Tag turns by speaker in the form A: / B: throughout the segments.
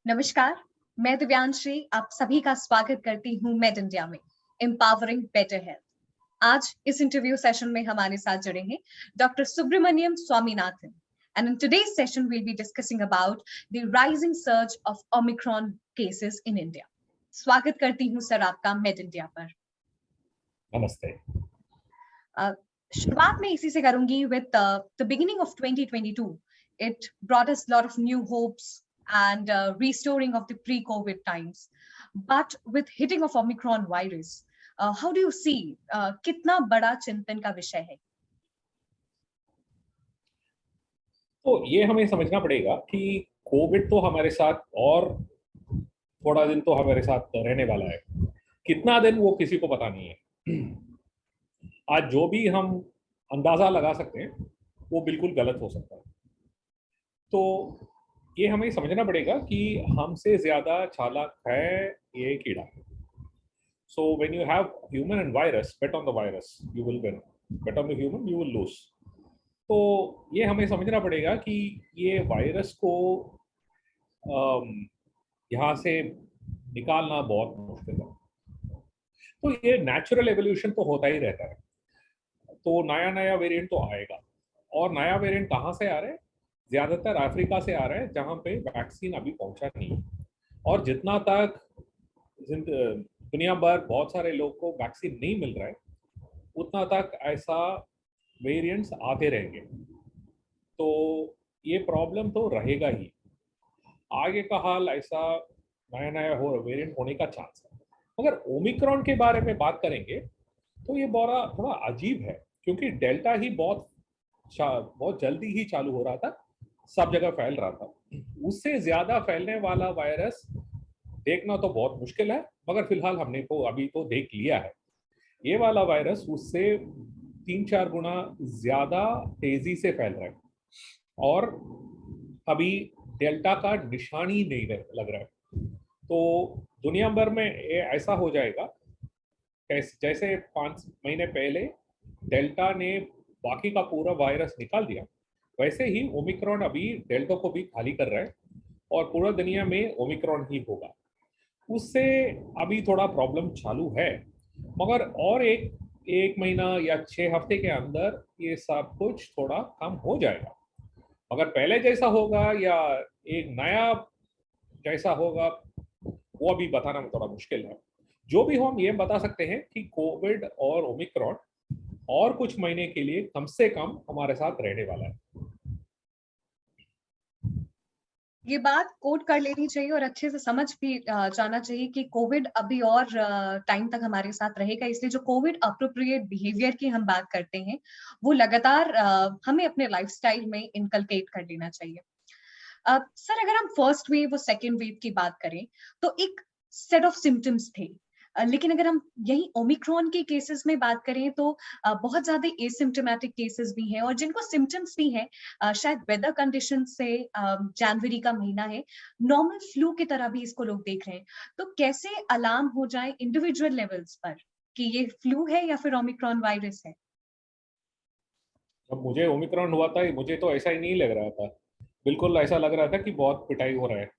A: नमस्कार, मैं दिव्यांशी आप सभी का स्वागत करती हूँ मेड इंडिया में एम्पावरिंग बेटर हेल्थ। आज इस इंटरव्यू सेशन में हमारे साथ जुड़े हैं doctor Subramaniam Swaminathan and in today's session we'll be discussing about the rising surge of Omicron cases in India. स्वागत करती हूँ सर आपका मेड इंडिया पर।
B: नमस्ते।
A: शुरुआत में इसी से करूंगी with the beginning of 2022. It brought us a lot of new hopes and restoring of the pre-COVID times. But with hitting of Omicron virus, how do you see कितना बड़ा चिंतन का विषय है?
B: तो ये हमें समझना पड़ेगा कि कोविड तो हमारे साथ और थोड़ा दिन तो हमारे साथ रहने वाला है। कितना दिन वो किसी को पता नहीं है। आज जो भी हम अंदाजा लगा सकते हैं वो बिल्कुल गलत हो सकता है। तो ये हमें समझना पड़ेगा कि हमसे ज्यादा चालाक है ये कीड़ा। So when you have human and virus, bet on the virus, you will win. Bet on the human, you will lose. तो ये हमें समझना पड़ेगा कि ये वायरस को यहाँ से निकालना बहुत मुश्किल है। तो ये नेचुरल एवोल्यूशन तो होता ही रहता है। तो नया नया वेरिएंट तो आएगा और नया वेरिएंट कहाँ से आ रहा है? ज्यादातर अफ्रीका से आ रहा है जहाँ पे वैक्सीन अभी पहुंचा नहीं है। और जितना तक दुनिया भर बहुत सारे लोग को वैक्सीन नहीं मिल रहा है उतना तक ऐसा वेरिएंट्स आते रहेंगे। तो ये प्रॉब्लम तो रहेगा ही। आगे का हाल ऐसा नया नया वेरिएंट होने का चांस है। मगर ओमिक्रॉन के बारे में बात करेंगे तो ये थोड़ा अजीब है क्योंकि डेल्टा ही बहुत जल्दी ही चालू हो रहा था, सब जगह फैल रहा था। उससे ज्यादा फैलने वाला वायरस देखना तो बहुत मुश्किल है, मगर फिलहाल हमने तो अभी तो देख लिया है। ये वाला वायरस उससे 3-4 गुना ज्यादा तेजी से फैल रहा है और अभी डेल्टा का निशान ही नहीं लग रहा है। तो दुनिया भर में ये ऐसा हो जाएगा जैसे 5 महीने पहले डेल्टा ने बाकी का पूरा वायरस निकाल दिया, वैसे ही ओमिक्रॉन अभी डेल्टा को भी खाली कर रहा है और पूरा दुनिया में ओमिक्रॉन ही होगा। उससे अभी थोड़ा प्रॉब्लम चालू है, मगर और एक महीना या 6 हफ्ते के अंदर ये सब कुछ थोड़ा कम हो जाएगा। अगर पहले जैसा होगा या एक नया जैसा होगा वो अभी बताना थोड़ा मुश्किल है। जो भी हम ये बता सकते हैं कि कोविड और ओमिक्रॉन और कुछ महीने के लिए कम से कम हमारे साथ रहने वाला है।
A: ये बात कोट कर लेनी चाहिए और अच्छे से समझ भी जाना चाहिए कि कोविड अभी और टाइम तक हमारे साथ रहेगा। इसलिए जो कोविड अप्रोप्रिएट बिहेवियर की हम बात करते हैं वो लगातार हमें अपने लाइफस्टाइल में इनकलकेट कर लेना चाहिए। सर अगर हम फर्स्ट वेव और सेकेंड वेव की बात करें तो एक सेट ऑफ सिम्टम्स थे, लेकिन अगर हम यही ओमिक्रॉन के केसेस में बात करें तो बहुत ज्यादा एसिम्टोमेटिक केसेस भी हैं और जिनको सिम्टम्स भी हैं। शायद वेदर कंडीशन से जनवरी का महीना है, नॉर्मल फ्लू की तरह भी इसको लोग देख रहे हैं। तो कैसे अलार्म हो जाए इंडिविजुअल लेवल्स पर कि ये फ्लू है या फिर ओमिक्रॉन वायरस है?
B: जब मुझे ओमिक्रॉन हुआ था मुझे तो ऐसा ही नहीं लग रहा था, बिल्कुल ऐसा लग रहा था कि बहुत पिटाई हो रहा है।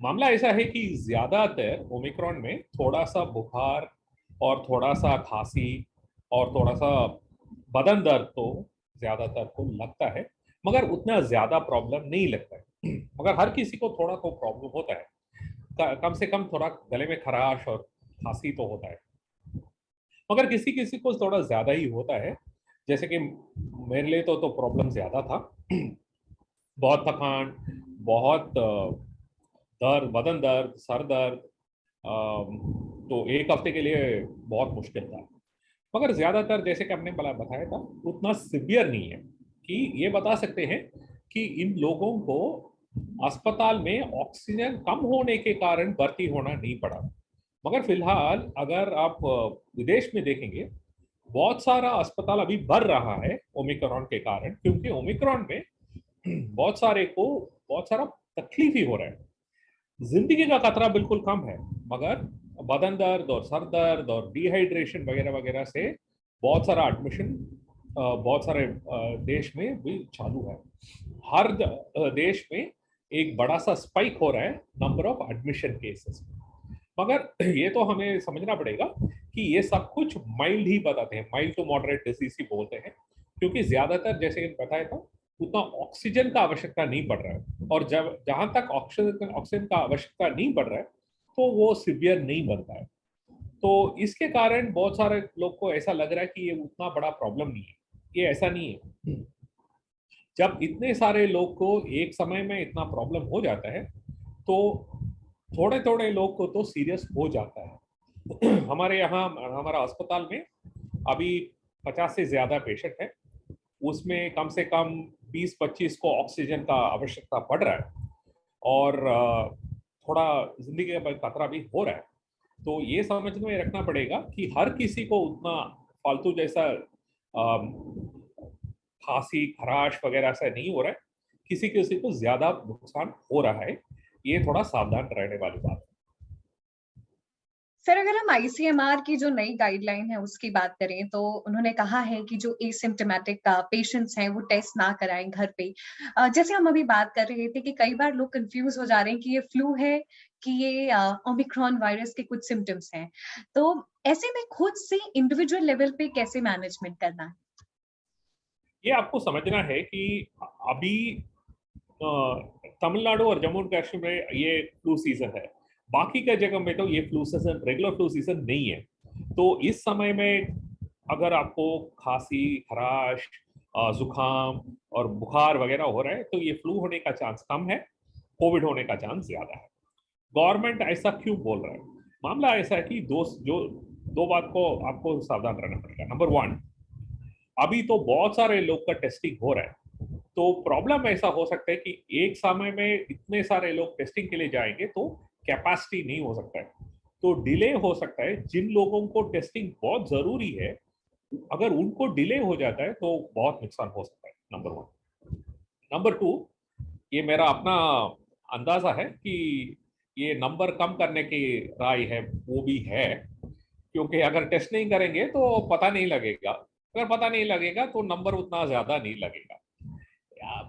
B: मामला ऐसा है कि ज्यादातर ओमिक्रॉन में थोड़ा सा बुखार और थोड़ा सा खांसी और थोड़ा सा बदन दर्द तो ज्यादातर को लगता है, मगर उतना ज्यादा प्रॉब्लम नहीं लगता है। मगर हर किसी को थोड़ा तो प्रॉब्लम होता है, कम से कम थोड़ा गले में खराश और खांसी तो होता है। मगर किसी किसी को थोड़ा ज्यादा ही होता है, जैसे कि मेरे लिए तो प्रॉब्लम ज्यादा था। बहुत थकान, बहुत दर्द, बदन दर्द, सर दर्द, तो एक हफ्ते के लिए बहुत मुश्किल था। मगर ज्यादातर जैसे कि हमने बताया था उतना सिवियर नहीं है कि ये बता सकते हैं कि इन लोगों को अस्पताल में ऑक्सीजन कम होने के कारण भर्ती होना नहीं पड़ा। मगर फिलहाल अगर आप विदेश में देखेंगे बहुत सारा अस्पताल अभी भर रहा है ओमिक्रॉन के कारण, क्योंकि ओमिक्रॉन में बहुत सारा तकलीफ ही हो रहा है। जिंदगी का खतरा बिल्कुल कम है, मगर बदन दर्द और सर दर्द और डिहाइड्रेशन वगैरह वगैरह से बहुत सारा एडमिशन बहुत सारे देश में भी चालू है। हर देश में एक बड़ा सा स्पाइक हो रहा है नंबर ऑफ एडमिशन केसेस। मगर ये तो हमें समझना पड़ेगा कि ये सब कुछ माइल्ड ही बताते हैं, माइल्ड टू मॉडरेट डिजीज ही बोलते हैं, क्योंकि ज्यादातर जैसे बताया था उतना ऑक्सीजन का आवश्यकता नहीं पड़ रहा है, और जब जहां तक ऑक्सीजन ऑक्सीजन का आवश्यकता नहीं पड़ रहा है तो वो सिवियर नहीं बनता है। तो इसके कारण बहुत सारे लोग को ऐसा लग रहा है कि ये उतना बड़ा प्रॉब्लम नहीं है। ये ऐसा नहीं है। जब इतने सारे लोग को एक समय में इतना प्रॉब्लम हो जाता है तो थोड़े थोड़े लोग को तो सीरियस हो जाता है। हमारे यहाँ हमारा अस्पताल में अभी 50 से ज्यादा पेशेंट है, उसमें कम से कम 20-25 को ऑक्सीजन का आवश्यकता पड़ रहा है, और थोड़ा जिंदगी का खतरा भी हो रहा है। तो ये समझ में रखना पड़ेगा कि हर किसी को उतना फालतू जैसा खांसी खराश वगैरह से नहीं हो रहा है, किसी किसी को ज्यादा नुकसान हो रहा है। ये थोड़ा सावधान रहने वाली बात है।
A: सर, अगर हम आईसीएमआर की जो नई गाइडलाइन है उसकी बात करें तो उन्होंने कहा है कि जो एसिम्प्टोमेटिक पेशेंट्स हैं वो टेस्ट ना कराएं घर पे। जैसे हम अभी बात कर रहे थे कि कई बार लोग कंफ्यूज हो जा रहे हैं कि ये फ्लू है कि ये ओमिक्रॉन वायरस के कुछ सिम्टम्स हैं। तो ऐसे में खुद से इंडिविजुअल लेवल पे कैसे मैनेजमेंट करना है?
B: ये आपको समझना है कि अभी तमिलनाडु और जम्मू एंड कश्मीर में ये फ्लू सीजन है, बाकी का जगह में तो ये flu season regular flu season नहीं है। तो इस समय में अगर आपको खांसी खराश जुकाम और बुखार वगैरह हो रहा है तो ये फ्लू होने का चांस कम है, कोविड होने का चांस ज्यादा है। गवर्नमेंट ऐसा क्यों बोल रहा है? मामला ऐसा है कि दो बात को आपको सावधान रहना पड़ेगा। नंबर वन, अभी तो बहुत सारे लोग का टेस्टिंग हो रहा है, तो प्रॉब्लम ऐसा हो सकता है कि एक समय में इतने सारे लोग टेस्टिंग के लिए जाएंगे तो कैपेसिटी नहीं हो सकता है, तो डिले हो सकता है। जिन लोगों को टेस्टिंग बहुत जरूरी है, अगर उनको डिले हो जाता है तो बहुत नुकसान हो सकता है। Number one. नंबर टू, ये मेरा अपना अंदाजा है कि ये नंबर कम करने की राय है, वो भी है, क्योंकि अगर टेस्ट नहीं करेंगे तो पता नहीं लगेगा, अगर पता नहीं लगेगा तो नंबर उतना ज्यादा नहीं लगेगा।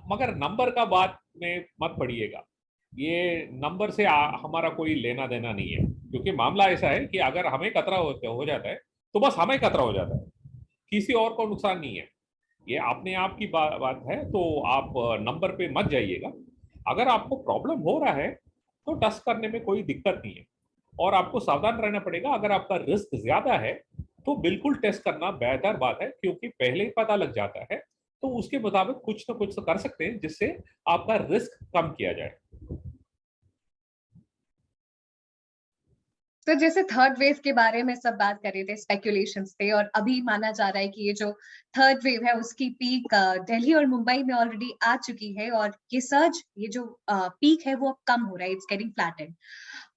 B: मगर नंबर का बात में मत पड़िएगा, ये नंबर से हमारा कोई लेना देना नहीं है, क्योंकि मामला ऐसा है कि अगर हमें खतरा हो जाता है तो बस हमें खतरा हो जाता है, किसी और को नुकसान नहीं है। ये अपने आप की बात है, तो आप नंबर पे मत जाइएगा। अगर आपको प्रॉब्लम हो रहा है तो टेस्ट करने में कोई दिक्कत नहीं है, और आपको सावधान रहना पड़ेगा। अगर आपका रिस्क ज्यादा है तो बिल्कुल टेस्ट करना बेहतर बात है, क्योंकि पहले ही पता लग जाता है तो उसके मुताबिक कुछ ना कुछ तो कर सकते हैं जिससे आपका रिस्क कम किया जाए।
A: तो जैसे थर्ड वेव के बारे में सब बात कर रहे थे, स्पेकुलेशंस थे, और अभी माना जा रहा है कि ये जो थर्ड वेव है उसकी पीक दिल्ली और मुंबई में ऑलरेडी आ चुकी है, और ये सर्ज, ये जो पीक है वो अब कम हो रहा है, इट्स गेटिंग फ्लैटेंड।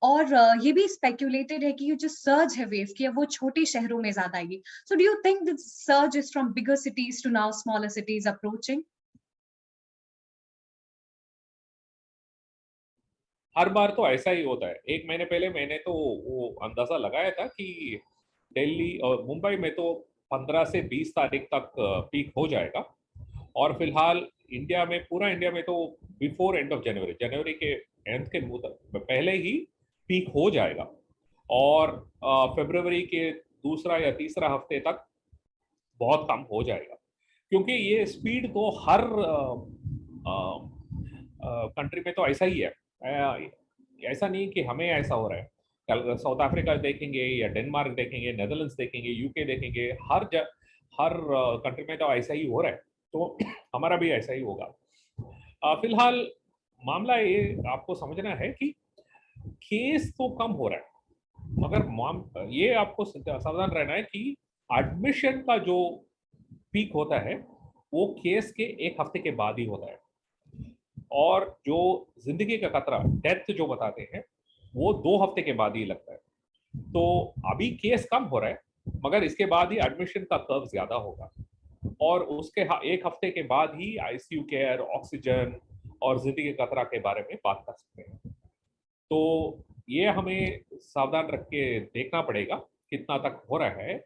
A: और ये भी स्पेक्यूलेटेड है कि ये जो सर्ज है वेव की, अब वो छोटे शहरों में ज्यादा आएगी। So do you think this surge is from bigger cities to now smaller cities approaching?
B: हर बार तो ऐसा ही होता है। एक महीने पहले मैंने तो वो अंदाजा लगाया था कि दिल्ली और मुंबई में तो 15 से 20 तारीख तक पीक हो जाएगा, और फिलहाल इंडिया में, पूरा इंडिया में तो बिफोर एंड ऑफ जनवरी, जनवरी के एंड के पहले ही पीक हो जाएगा, और फरवरी के दूसरा या तीसरा हफ्ते तक बहुत कम हो जाएगा। क्योंकि ये स्पीड तो हर कंट्री में तो ऐसा ही है। ऐसा नहीं कि हमें ऐसा हो रहा है। कल साउथ अफ्रीका देखेंगे या डेनमार्क देखेंगे, नेदरलैंड्स देखेंगे, यूके देखेंगे, हर कंट्री में तो ऐसा ही हो रहा है, तो हमारा भी ऐसा ही होगा। फिलहाल मामला ये आपको समझना है कि केस तो कम हो रहा है, मगर ये आपको सावधान रहना है कि एडमिशन का जो पीक होता है वो केस के एक हफ्ते के बाद ही होता है, और जो जिंदगी का खतरा, डेथ जो बताते हैं, वो 2 हफ्ते के बाद ही लगता है। तो अभी केस कम हो रहा है, मगर इसके बाद ही एडमिशन का कर्व ज्यादा होगा, और उसके एक हफ्ते के बाद ही आईसीयू केयर, ऑक्सीजन और जिंदगी के खतरा के बारे में बात कर सकते हैं। तो ये हमें सावधान रख के देखना पड़ेगा कितना तक हो रहा है।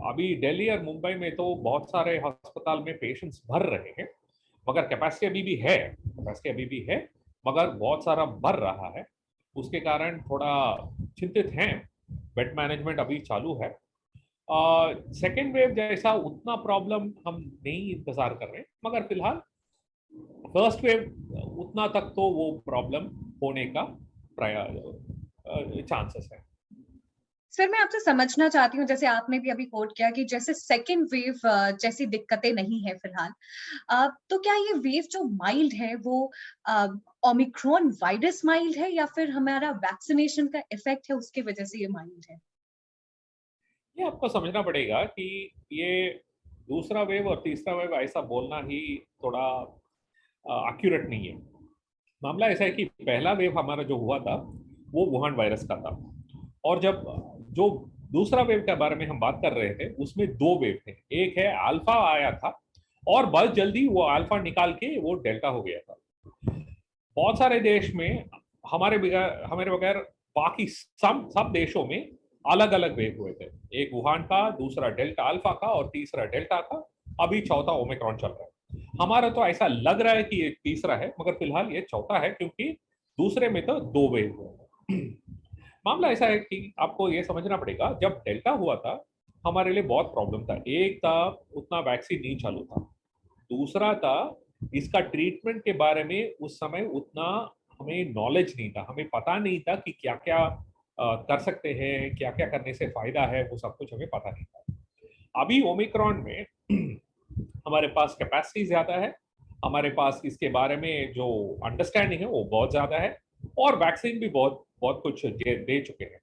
B: अभी दिल्ली और मुंबई में तो बहुत सारे अस्पताल में पेशेंट्स भर रहे हैं, मगर कैपेसिटी अभी भी है, मगर बहुत सारा बढ़ रहा है। उसके कारण थोड़ा चिंतित हैं। बेड मैनेजमेंट अभी चालू है। सेकेंड वेव जैसा उतना प्रॉब्लम हम नहीं इंतजार कर रहे, मगर फिलहाल फर्स्ट वेव उतना तक तो वो प्रॉब्लम होने का चांसेस है।
A: सर मैं आपसे समझना चाहती हूँ, जैसे आपने भी अभी कोट किया कि जैसे सेकेंड वेव जैसी दिक्कतें नहीं है फिलहाल, तो क्या ये वेव जो माइल्ड है वो ओमिक्रॉन वायरस माइल्ड है, या फिर हमारा वैक्सीनेशन का इफेक्ट है उसकी वजह से ये माइल्ड है?
B: ये आपको समझना पड़ेगा कि ये दूसरा वेव और तीसरा वेव ऐसा बोलना ही थोड़ा एक्यूरेट नहीं है। मामला ऐसा है कि पहला वेव हमारा जो हुआ था वो वुहान वायरस का था, और जब जो दूसरा वेव के बारे में हम बात कर रहे थे उसमें दो वेव थे। एक है अल्फा आया था, और बहुत जल्दी वो अल्फा निकाल के वो डेल्टा हो गया था। बहुत सारे देश में हमारे बगैर बाकी सब देशों में अलग अलग वेव हुए थे। एक वुहान का, दूसरा डेल्टा अल्फा का, और तीसरा डेल्टा का। अभी चौथा ओमिक्रॉन चल रहा है। हमारा तो ऐसा लग रहा है कि ये तीसरा है, मगर फिलहाल ये चौथा है, क्योंकि दूसरे में तो दो वेव हुए। मामला ऐसा है कि आपको ये समझना पड़ेगा, जब डेल्टा हुआ था हमारे लिए बहुत प्रॉब्लम था। एक था उतना वैक्सीन नहीं चालू था, दूसरा था इसका ट्रीटमेंट के बारे में उस समय उतना हमें नॉलेज नहीं था, हमें पता नहीं था कि क्या क्या कर सकते हैं, क्या क्या करने से फायदा है, वो सब कुछ हमें पता नहीं था। अभी ओमिक्रॉन में हमारे पास कैपेसिटी ज्यादा है, हमारे पास इसके बारे में जो अंडरस्टैंडिंग है वो बहुत ज्यादा है, और वैक्सीन भी बहुत बहुत कुछ दे चुके हैं।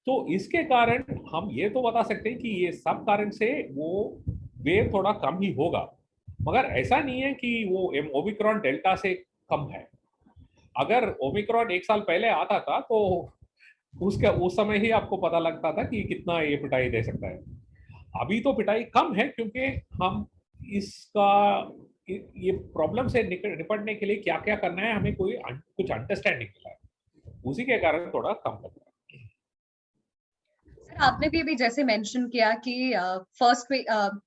B: तो इसके कारण हम ये तो बता सकते हैं कि ये सब कारण से वो वेव थोड़ा कम ही होगा, मगर ऐसा नहीं है कि वो ओमिक्रॉन डेल्टा से कम है। अगर ओमिक्रॉन एक साल पहले आता था तो उसके उस समय ही आपको पता लगता था कि कितना ये पिटाई दे सकता है। अभी तो पिटाई कम है, क्योंकि हम इसका ये प्रॉब्लम से निपटने के लिए क्या क्या करना है हमें कुछ अंडरस्टैंडिंग मिला है, उसी के कारण थोड़ा कम लगता है।
A: सर आपने भी अभी जैसे मेंशन किया कि फर्स्ट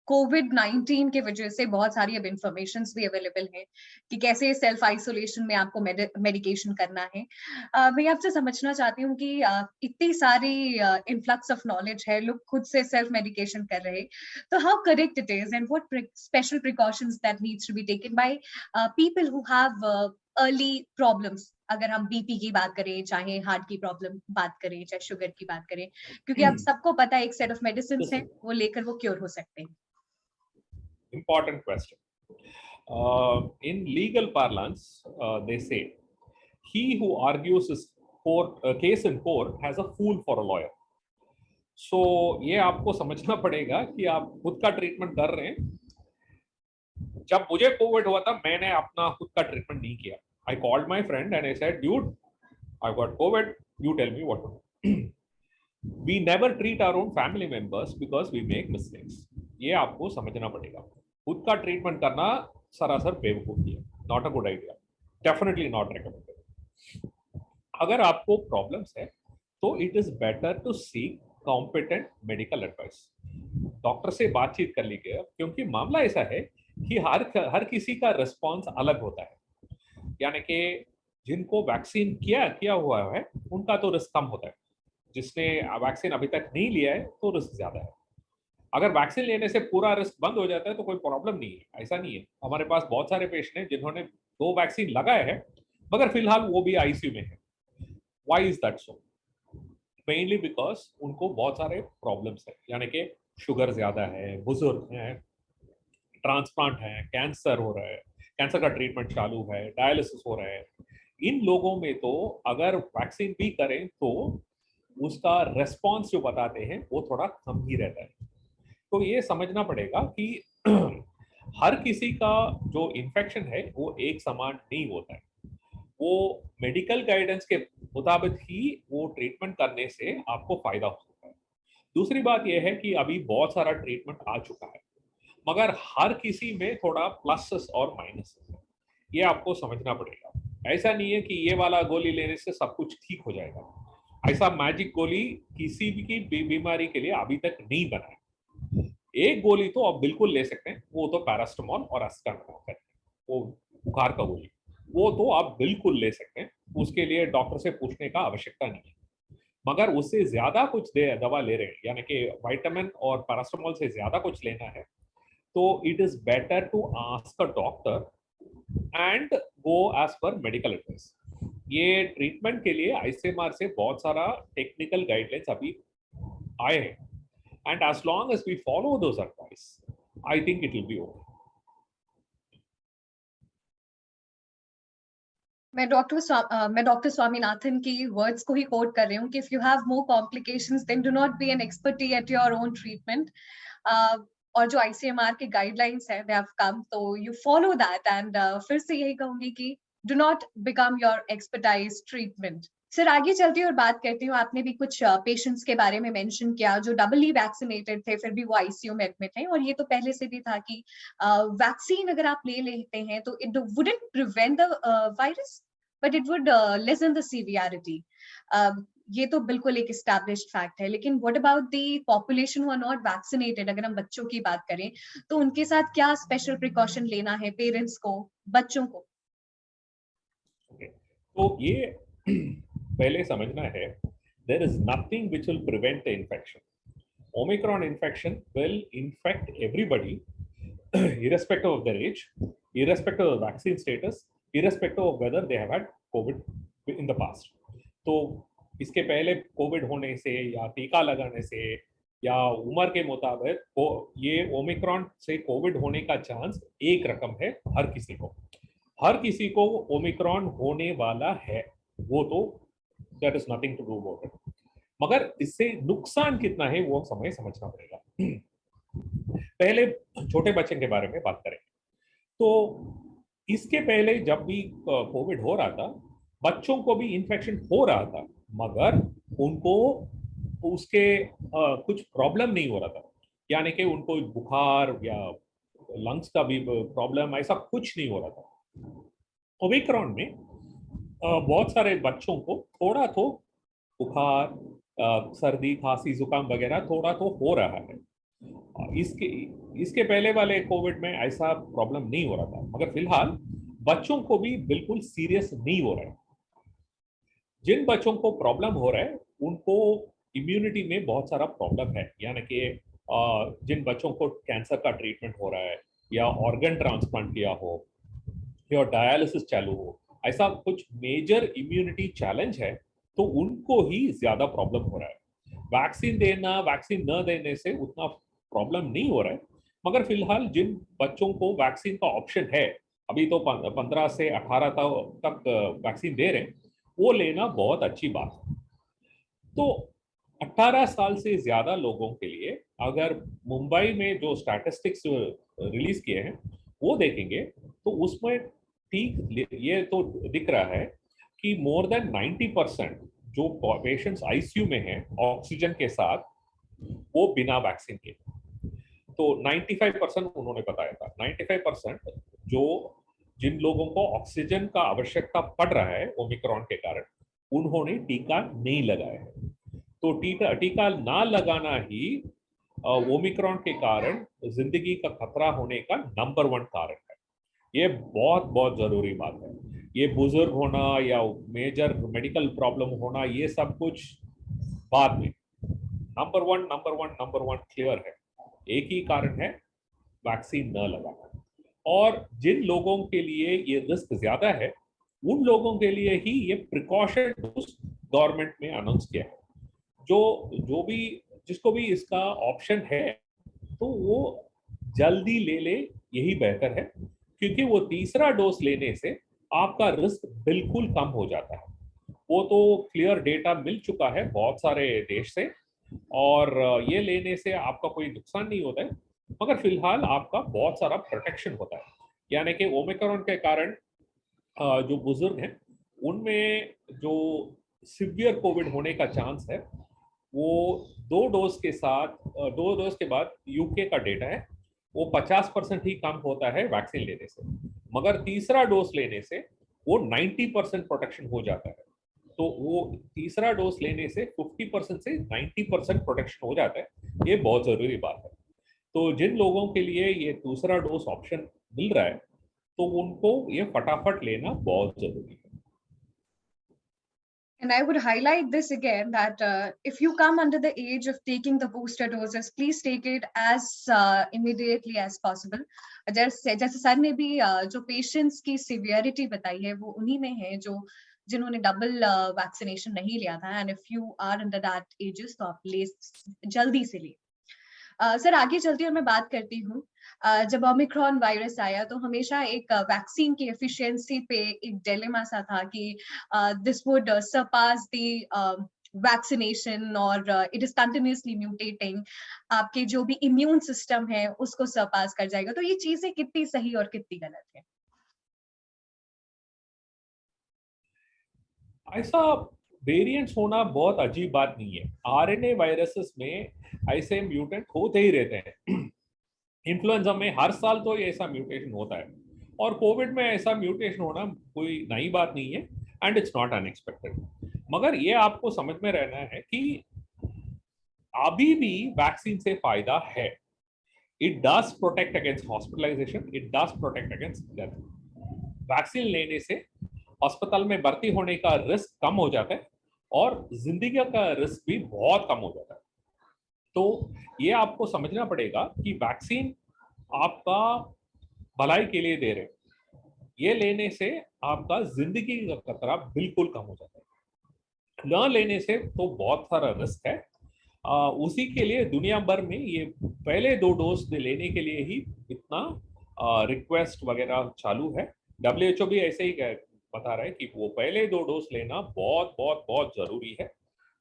A: कोविड-19 की वजह से बहुत सारी अब इन्फॉर्मेशंस भी अवेलेबल हैं कि कैसे सेल्फ आइसोलेशन में आपको मेडिकेशन करना है। मैं आपसे समझना चाहती हूँ कि इतनी सारी इन्फ्लक्स ऑफ नॉलेज है, लोग खुद से सेल्फ मेडिकेशन कर रहे हैं, तो how correct it is and what special precautions that needs to be taken by people who have early problems, अगर हम बीपी की बात करें, चाहे हार्ट की प्रॉब्लम बात करें, चाहे शुगर की बात करें, क्योंकि आप सबको पता है एक सेट ऑफ मेडिसिन है, वो लेकर वो क्योर हो सकते हैं।
B: Important question. In legal parlance, they say, he who argues his case in court has a fool for a lawyer. So ये आपको समझना पड़ेगा कि आप खुद का ट्रीटमेंट कर रहे हैं। जब मुझे कोविड हुआ था मैंने अपना खुद का ट्रीटमेंट नहीं किया। I called my friend and I said, dude, I got COVID. You tell me what to do. We never treat our own family members because we make mistakes. ये आपको समझना पड़ेगा। खुद का ट्रीटमेंट करना सरासर बेवकूफी है, not a good idea, definitely not recommended. अगर आपको प्रॉब्लम्स है तो it is better to seek competent medical advice. Doctor से बातचीत कर लीजिए, क्योंकि मामला ऐसा है कि हर किसी का रिस्पॉन्स अलग होता है। यानी कि जिनको वैक्सीन किया हुआ है उनका तो रिस्क कम होता है, जिसने वैक्सीन अभी तक नहीं लिया है तो रिस्क ज्यादा है। अगर वैक्सीन लेने से पूरा रिस्क बंद हो जाता है तो कोई प्रॉब्लम नहीं है, ऐसा नहीं है। हमारे पास बहुत सारे पेशेंट हैं जिन्होंने 2 वैक्सीन लगाए हैं, मगर फिलहाल वो भी आईसीयू में है। Why is that so? Mainly because उनको बहुत सारे प्रॉब्लम्स है, यानी कि शुगर ज्यादा है, बुजुर्ग हैं, ट्रांसप्लांट है, कैंसर हो रहा है, कैंसर का ट्रीटमेंट चालू है, डायलिसिस हो रहा है। इन लोगों में तो अगर वैक्सीन भी करें तो उसका रेस्पॉन्स जो बताते हैं वो थोड़ा कम ही रहता है। तो ये समझना पड़ेगा कि हर किसी का जो इन्फेक्शन है वो एक समान नहीं होता है। वो मेडिकल गाइडेंस के मुताबिक ही वो ट्रीटमेंट करने से आपको फायदा हो सकता है। दूसरी बात यह है कि अभी बहुत सारा ट्रीटमेंट आ चुका है, मगर हर किसी में थोड़ा प्लसेस और माइनसेस है, ये आपको समझना पड़ेगा। ऐसा नहीं है कि ये वाला गोली लेने से सब कुछ ठीक हो जाएगा। ऐसा मैजिक गोली किसी भी की बीमारी के लिए अभी तक नहीं बना है। एक गोली तो आप बिल्कुल ले सकते हैं, वो तो पैरास्टामोल और एस्टामिनोफेन। वो बुखार का गोली, वो तो आप बिल्कुल ले सकते हैं, उसके लिए डॉक्टर से पूछने का आवश्यकता नहीं है। मगर उससे ज्यादा कुछ दवा ले रहे हैं, यानी कि विटामिन और पैरास्टामोल से ज्यादा कुछ लेना है, तो it is better to ask a doctor and go as per medical advice. ये ट्रीटमेंट के लिए आईसीएमआर से बहुत सारा टेक्निकल गाइडलाइंस अभी आए हैं, and as long as we follow those advice, I think it will be okay.
A: मैं डॉक्टर स्वामीनाथन की वर्ड्स को ही कोट कर रही हूँ कि if you have more complications then do not be an expert at your own treatment. और जो आईसीएमआर के गाइडलाइंस है दे हैव कम, तो यू फॉलो दैट। एंड फिर से यही कहूंगी कि do not become your expertise treatment. Sir आगे चलती हूँ और बात करती हूँ, आपने भी कुछ पेशेंट्स के बारे में मेंशन किया जो डबली वैक्सीनेटेड थे फिर भी वो आईसीयू में एडमिट हैं, और ये तो पहले से भी था कि वैक्सीन अगर आप ले लेते हैं तो it wouldn't prevent the virus but it would lessen the severity. ये तो बिल्कुल एक एस्टैब्लिश्ड फैक्ट है, लेकिन what about the population who are not vaccinated? अगर हम बच्चों की बात करें तो उनके साथ क्या स्पेशल प्रिकॉशन लेना है, पेरेंट्स को, बच्चों को?
B: तो ये पहले समझना है, there is nothing which will prevent the infection. Omicron infection will infect everybody irrespective of their age, irrespective of vaccine status, irrespective of whether they have had COVID in the past. तो इसके पहले Covid होने से या टीका लगाने से या उम्र के मुताबिक ये ओमिक्रॉन से कोविड होने का चांस एक रकम है हर किसी को ओमिक्रॉन होने वाला है, वो तो that is nothing to do about it. मगर इससे नुकसान कितना है वो समझना पड़ेगा। पहले छोटे बच्चे के बारे में बात करें तो इसके पहले जब भी कोविड हो रहा था, बच्चों को भी इन्फेक्शन हो रहा था, मगर उनको उसके कुछ प्रॉब्लम नहीं हो रहा था, यानी कि उनको बुखार या लंग्स का भी प्रॉब्लम ऐसा कुछ नहीं हो रहा था। ओमिक्रॉन में बहुत सारे बच्चों को थोड़ा तो बुखार, सर्दी, खांसी, जुकाम वगैरह थोड़ा तो हो रहा है। इसके इसके पहले वाले कोविड में ऐसा प्रॉब्लम नहीं हो रहा था, मगर फिलहाल बच्चों को भी बिल्कुल सीरियस नहीं हो रहा है। जिन बच्चों को प्रॉब्लम हो रहा है उनको इम्यूनिटी में बहुत सारा प्रॉब्लम है, यानी कि जिन बच्चों को कैंसर का ट्रीटमेंट हो रहा है या ऑर्गन ट्रांसप्लांट किया हो या डायलिसिस चालू हो, ऐसा कुछ मेजर इम्यूनिटी चैलेंज है, तो उनको ही ज्यादा प्रॉब्लम हो रहा है। वैक्सीन न देने से उतना प्रॉब्लम नहीं हो रहा है, मगर फिलहाल जिन बच्चों को वैक्सीन का ऑप्शन है, अभी तो 15 से 18 तक वैक्सीन दे रहे हैं, वो लेना बहुत अच्छी बात है। तो 18 साल से ज्यादा लोगों के लिए अगर मुंबई में जो स्टैटिस्टिक्स रिलीज किए हैं वो देखेंगे तो उसमें ठीक ये तो दिख रहा है कि मोर देन 90% जो पेशेंट्स आईसीयू में हैं ऑक्सीजन के साथ, वो बिना वैक्सीन के। तो 95% उन्होंने बताया था, 95% जो जिन लोगों को ऑक्सीजन का आवश्यकता पड़ रहा है ओमिक्रॉन के कारण, उन्होंने टीका नहीं लगाया है। तो टीका ना लगाना ही ओमिक्रॉन के कारण जिंदगी का खतरा होने का नंबर 1 कारण है। ये बहुत बहुत जरूरी बात है। ये बुजुर्ग होना या मेजर मेडिकल प्रॉब्लम होना ये सब कुछ बाद में, नंबर वन क्लियर है, एक ही कारण है, वैक्सीन न लगाना। और जिन लोगों के लिए ये रिस्क ज्यादा है उन लोगों के लिए ही ये प्रिकॉशन डोज गवर्नमेंट ने अनाउंस किया है। जो भी जिसको भी इसका ऑप्शन है तो वो जल्दी ले ले, यही बेहतर है, क्योंकि वो तीसरा डोज लेने से आपका रिस्क बिल्कुल कम हो जाता है। वो तो क्लियर डेटा मिल चुका है बहुत सारे देश से, और ये लेने से आपका कोई नुकसान नहीं होता है, मगर फिलहाल आपका बहुत सारा प्रोटेक्शन होता है। यानी कि ओमिक्रॉन के कारण जो बुजुर्ग हैं उनमें जो सिवियर कोविड होने का चांस है, वो 2 डोज के बाद यूके का डेटा है वो 50% ही कम होता है वैक्सीन लेने से, मगर तीसरा डोज लेने से वो 90% प्रोटेक्शन हो जाता है। तो वो तीसरा डोज लेने से 50% से 90% प्रोटेक्शन हो जाता है, ये बहुत जरूरी बात है। तो जिन लोगों के लिए ये दूसरा डोज ऑप्शन मिल रहा है, तो उनको ये फटाफट लेना बहुत जरूरी है।
A: And I would highlight this again that if you come under the age of taking the booster doses, please take it as immediately as possible. जैसे सर ने भी जो पेशेंट्स की सिवियरिटी बताई है वो उन्हीं में है जो जिन्होंने डबल वैक्सीनेशन नहीं लिया था, and if you are under that ages तो आप ले जल्दी से ले। सर आगे चलती और मैं बात करती हूँ, जब ओमिक्रॉन वायरस आया तो हमेशा एक वैक्सीन की एफिशिएंसी पे एक डिलेमा सा था कि this would surpass the vaccination और इट इज कंटिन्यूअसली म्यूटेटिंग, आपके जो भी इम्यून सिस्टम है उसको सरपास कर जाएगा। तो ये चीजें कितनी सही और कितनी गलत है?
B: ऐसा वेरिएंट्स होना बहुत अजीब बात नहीं है। आरएनए वायरसेस में ऐसे म्यूटेंट होते ही रहते हैं। इन्फ्लुएंजा में हर साल तो ये ऐसा म्यूटेशन होता है, और कोविड में ऐसा म्यूटेशन होना कोई नई बात नहीं है, एंड इट्स नॉट अनएक्सपेक्टेड। मगर ये आपको समझ में रहना है कि अभी भी वैक्सीन से फायदा है। It does protect against hospitalisation, it does protect against death. Vaccine लेने से अस्पताल में भर्ती होने का रिस्क कम हो जाता है और जिंदगी का रिस्क भी बहुत कम हो जाता है। तो ये आपको समझना पड़ेगा कि वैक्सीन आपका भलाई के लिए दे रहे हैं, ये लेने से आपका जिंदगी का खतरा बिल्कुल कम हो जाता है। न लेने से तो बहुत सारा रिस्क है। उसी के लिए दुनिया भर में ये पहले 2 डोज लेने के लिए ही इतना रिक्वेस्ट वगैरह चालू है। WHO भी ऐसे ही बता रहा है कि वो पहले 2 डोज लेना बहुत बहुत बहुत जरूरी है।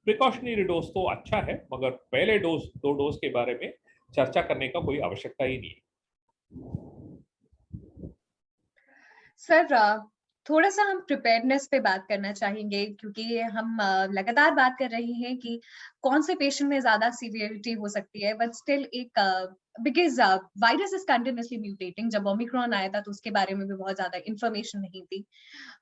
B: प्रिकॉशनरी डोज तो अच्छा है, मगर पहले 2 डोज के बारे में चर्चा करने का कोई आवश्यकता ही नहीं है।
A: सर थोड़ा सा हम प्रिपेयर्डनेस पे बात करना चाहेंगे, क्योंकि हम लगातार बात कर रहे हैं कि कौन से पेशेंट में ज्यादा सीवियरिटी हो सकती है, बट स्टिल एक because virus is continuously mutating. जब ओमिक्रॉन आया था तो उसके बारे में भी बहुत ज्यादा इंफॉर्मेशन नहीं थी।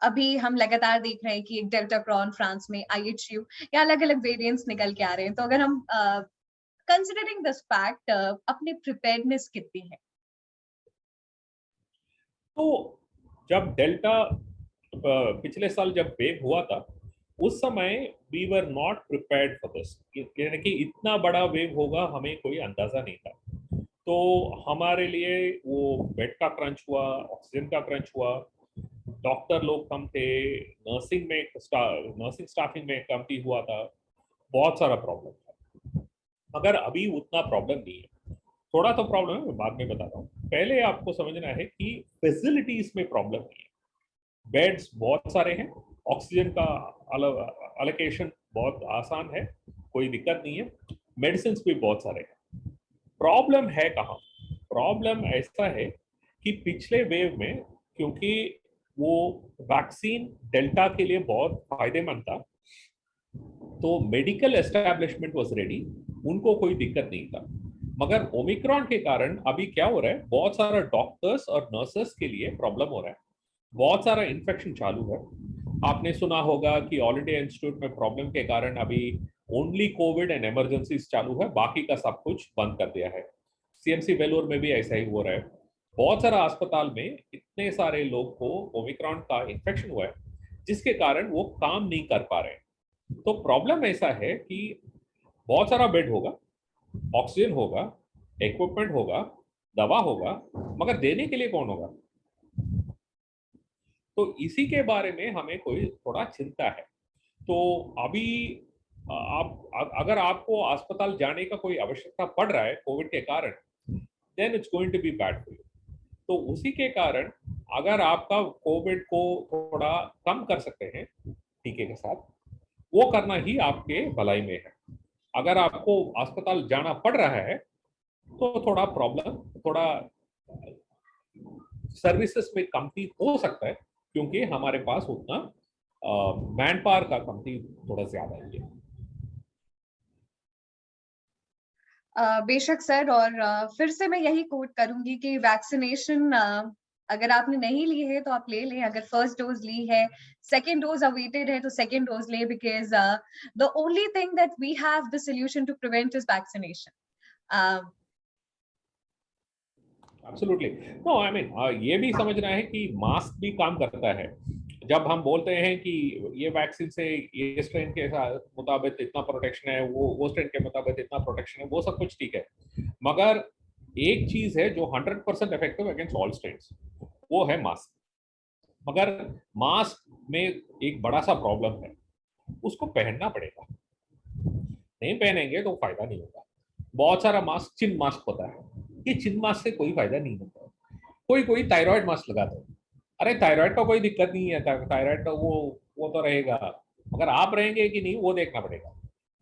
A: अभी हम लगातार देख रहे हैं कि एक डेल्टा क्रॉन फ्रांस में, IHU या अलग अलग वेरिएंट्स निकल के आ रहे हैं। तो अगर हम कंसिडरिंग दिस फैक्ट अपनी प्रिपेयर्डनेस कितनी है?
B: तो जब डेल्टा पिछले साल जब वेव हुआ था, उस समय we were not prepared for this, यानी कि इतना बड़ा वेव होगा हमें कोई अंदाजा नहीं था। तो हमारे लिए वो बेड का क्रंच हुआ, ऑक्सीजन का क्रंच हुआ, डॉक्टर लोग कम थे, नर्सिंग स्टाफिंग में कमती हुआ था, बहुत सारा प्रॉब्लम था। मगर अभी उतना प्रॉब्लम नहीं है। थोड़ा तो प्रॉब्लम है, मैं बाद में बताता हूँ। पहले आपको समझना है कि फैसिलिटीज में प्रॉब्लम नहीं है। बेड्स बहुत सारे हैं, ऑक्सीजन का अलोकेशन बहुत आसान है, कोई दिक्कत नहीं है, मेडिसिन भी बहुत सारे हैं। प्रॉब्लम है कहाँ? प्रॉब्लम ऐसा है कि पिछले वेव में, क्योंकि वो वैक्सीन डेल्टा के लिए बहुत फायदेमंद था, तो मेडिकल एस्टैब्लिशमेंट वाज रेडी, उनको कोई दिक्कत नहीं था। मगर ओमिक्रॉन के कारण अभी क्या हो रहा है, बहुत सारा डॉक्टर्स और नर्सेस के लिए प्रॉब्लम हो रहा है, बहुत सारा इन्फेक्शन चालू है। आपने सुना होगा कि ऑल इंडिया इंस्टीट्यूट में प्रॉब्लम के कारण अभी ओनली कोविड एंड इमरजेंसी चालू है, बाकी का सब कुछ बंद कर दिया है। CMC वेलोर में भी ऐसा ही हो रहा है। बहुत सारा अस्पताल में इतने सारे लोग को ओमिक्रॉन का इन्फेक्शन हुआ है, जिसके कारण वो काम नहीं कर पा रहे हैं। तो प्रॉब्लम ऐसा है कि बहुत सारा बेड होगा, ऑक्सीजन होगा, इक्विपमेंट होगा, दवा होगा, मगर देने के लिए कौन होगा? तो इसी के बारे में हमें कोई थोड़ा चिंता है। तो अभी अगर आपको अस्पताल जाने का कोई आवश्यकता पड़ रहा है कोविड के कारण, then it's going to be bad for you. तो उसी के कारण अगर आपका कोविड को थोड़ा कम कर सकते हैं टीके के साथ, वो करना ही आपके भलाई में है। अगर आपको अस्पताल जाना पड़ रहा है तो थोड़ा प्रॉब्लम, थोड़ा सर्विसेज में कमती हो सकता है, क्योंकि हमारे पास उतना मैन पावर का कमती थोड़ा ज्यादा ही है।
A: बेशक सर, और फिर से मैं यही कोट करूंगी कि वैक्सीनेशन अगर आपने नहीं ली है तो आप ले लें। अगर फर्स्ट डोज ली है, सेकेंड डोज अवेटेड है तो सेकेंड डोज ले, because the only thing that we have the solution to prevent is vaccination.
B: Absolutely. No I mean ये भी समझना है कि मास्क भी काम करता है। जब हम बोलते हैं कि ये वैक्सीन से ये स्ट्रेन के मुताबिक इतना प्रोटेक्शन है, वो स्ट्रेन के मुताबिक इतना प्रोटेक्शन है, वो सब कुछ ठीक है, मगर एक चीज है जो 100% इफेक्टिव अगेंस्ट ऑल स्ट्रेन्स, वो है मास्क। मगर मास्क में एक बड़ा सा प्रॉब्लम है, उसको पहनना पड़ेगा। नहीं पहनेंगे तो फायदा नहीं होगा। बहुत सारा मास्क चिन मास्क होता है, ये चिन मास्क से कोई फायदा नहीं होता। कोई कोई थायराइड मास्क लगाता है। अरे थायराइड का कोई दिक्कत नहीं है, थायराइड का वो तो रहेगा, मगर आप रहेंगे कि नहीं वो देखना पड़ेगा।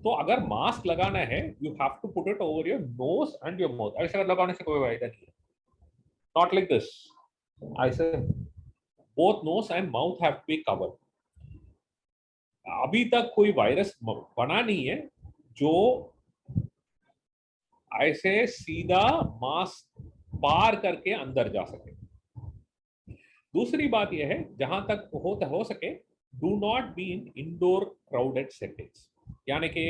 B: तो अगर मास्क लगाना है, you have to put it over your nose and your mouth. ऐसे लगाने से कोई फायदा नहीं है। Not like this, I say both nose and mouth have to be covered. अभी तक कोई वायरस बना नहीं है जो ऐसे सीधा मास्क पार करके अंदर जा सके। दूसरी बात यह है, जहां तक हो सके, do not be in indoor crowded settings. यानी कि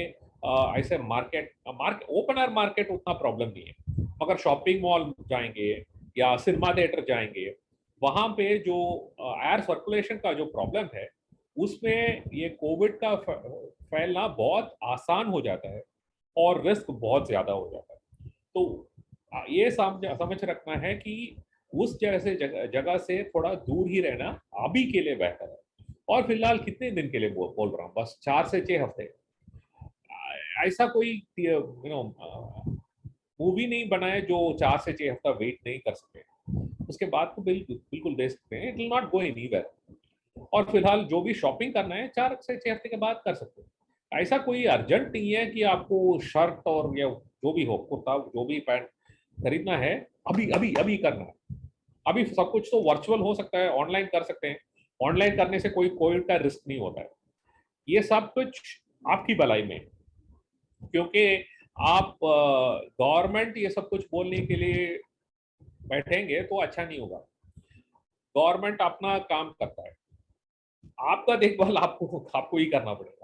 B: ऐसे मार्केट ओपन एयर मार्केट उतना प्रॉब्लम नहीं है, मगर शॉपिंग मॉल जाएंगे या सिनेमा थिएटर जाएंगे, वहां पे जो एयर सर्कुलेशन का जो प्रॉब्लम है, उसमें ये कोविड का फैलना बहुत आसान हो जाता है और रिस्क बहुत ज्यादा हो जाता है। तो ये समझ रखना है कि उस जैसे जगह से थोड़ा दूर ही रहना अभी के लिए बेहतर है। और फिलहाल कितने दिन के लिए बोल रहा हूँ, बस 4 से 6 हफ्ते। ऐसा कोई मूवी नहीं बनाए जो 4 से 6 हफ्ता वेट नहीं कर सके। उसके बाद तो बिल्कुल बिल्कुल दे सकते हैं, it will not go anywhere. और फिलहाल जो भी शॉपिंग करना है 4 से 6 हफ्ते के बाद कर सकते हैं। ऐसा कोई अर्जेंट नहीं है कि आपको शर्ट और या जो भी हो, कुर्ता जो भी पैंट खरीदना है, अभी अभी अभी करना है। अभी सब कुछ तो वर्चुअल हो सकता है, ऑनलाइन कर सकते हैं। ऑनलाइन करने से कोई कोविड का रिस्क नहीं होता है। ये सब कुछ आपकी भलाई में, क्योंकि आप गवर्नमेंट ये सब कुछ बोलने के लिए बैठेंगे तो अच्छा नहीं होगा। गवर्नमेंट अपना काम करता है, आपका देखभाल आपको आपको ही करना पड़ेगा।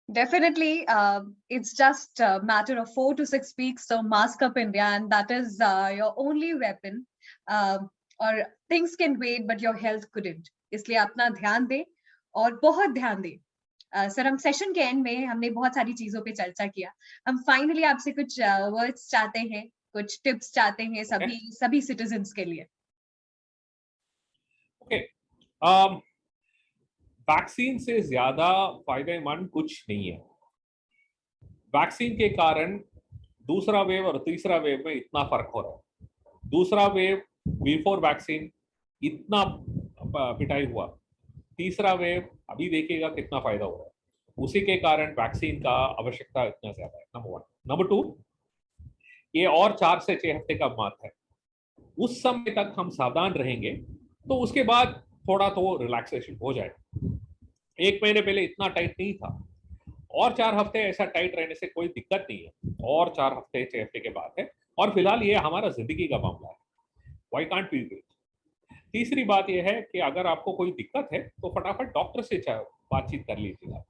A: Definitely, it's just a matter of 4 to 6 weeks. So mask up India, and that is your only weapon. Or things can wait, but your health couldn't. इसलिए अपना ध्यान दे और बहुत ध्यान दे। सर, हम सेशन के एंड में हमने बहुत सारी चीजों पे चर्चा किया। हम फाइनली आपसे कुछ वर्ड्स चाहते हैं, कुछ टिप्स चाहते हैं सभी सिटीजन्स के लिए।
B: ओके, वैक्सीन से ज्यादा फायदेमंद कुछ नहीं है। वैक्सीन के कारण दूसरा वेव और तीसरा वेव में इतना फर्क हो रहा है। दूसरा वेव बिफोर वैक्सीन इतना पिटाई हुआ, तीसरा वेव अभी देखिएगा कितना फायदा हो रहा है। उसी के कारण वैक्सीन का आवश्यकता इतना ज्यादा है, नंबर 1। नंबर 2, ये और 4 से 6 हफ्ते का बात है। उस समय तक हम सावधान रहेंगे तो उसके बाद थोड़ा तो रिलैक्सेशन हो जाए। 1 महीने पहले इतना टाइट नहीं था, और 4 हफ्ते ऐसा टाइट रहने से कोई दिक्कत नहीं है। और 4 हफ्ते 6 हफ्ते के बाद है, और फिलहाल ये हमारा जिंदगी का मामला है। Why can't we wait. तीसरी बात यह है कि अगर आपको कोई दिक्कत है तो फटाफट डॉक्टर से बातचीत कर लीजिएगा,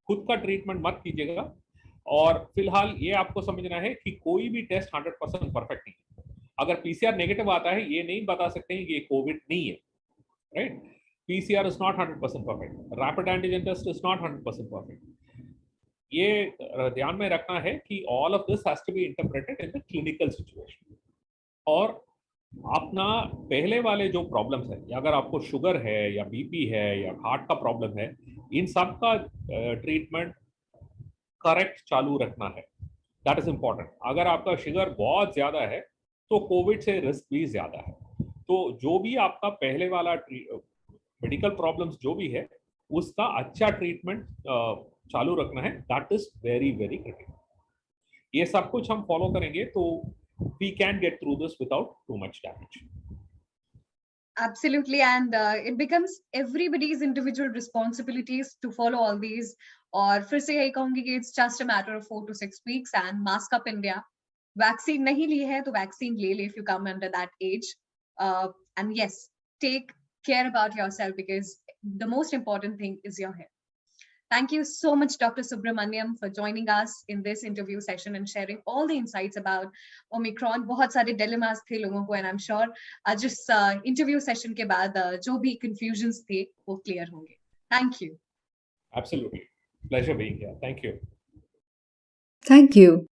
B: खुद का ट्रीटमेंट मत कीजिएगा। और फिलहाल ये आपको समझना है कि कोई भी टेस्ट 100% परफेक्ट नहीं है। अगर पीसीआर नेगेटिव आता है, ये नहीं बता सकते हैं कि ये कोविड नहीं है, right? PCR is not 100% perfect, rapid antigen test is not 100% perfect. ये ध्यान में रखना है कि all of this has to be interpreted in the clinical situation. और अपना पहले वाले जो प्रॉब्लम्स है, या अगर आपको शुगर है या बीपी है या हार्ट का प्रॉब्लम है, इन सब का ट्रीटमेंट करेक्ट चालू रखना है। That is important. अगर आपका शुगर बहुत ज्यादा है तो कोविड से रिस्क भी ज्यादा है। तो जो भी आपका पहले वाला मेडिकल प्रॉब्लम्स जो भी है, उसका अच्छा ट्रीटमेंट चालू रखना है। That is very very critical. ये सब कुछ हम फॉलो करेंगे तो we can get through this without too much damage.
A: Absolutely, and it becomes everybody's individual responsibilities to follow all these. और फिर से यही कहूंगी कि it's just a matter of 4 to 6 weeks and mask up India. Vaccine नहीं ली है तो vaccine ले ले if you come under that age. And yes, take care about yourself because the most important thing is your health. Thank you so much, Dr. Subramaniam, for joining us in this interview session and sharing all the insights about Omicron. बहुत सारे dilemmas थे लोगों को, and I'm sure आज इस interview session के बाद जो भी confusions थे वो clear होंगे. Thank you.
B: Absolutely. Pleasure being here. Thank you.
C: Thank you.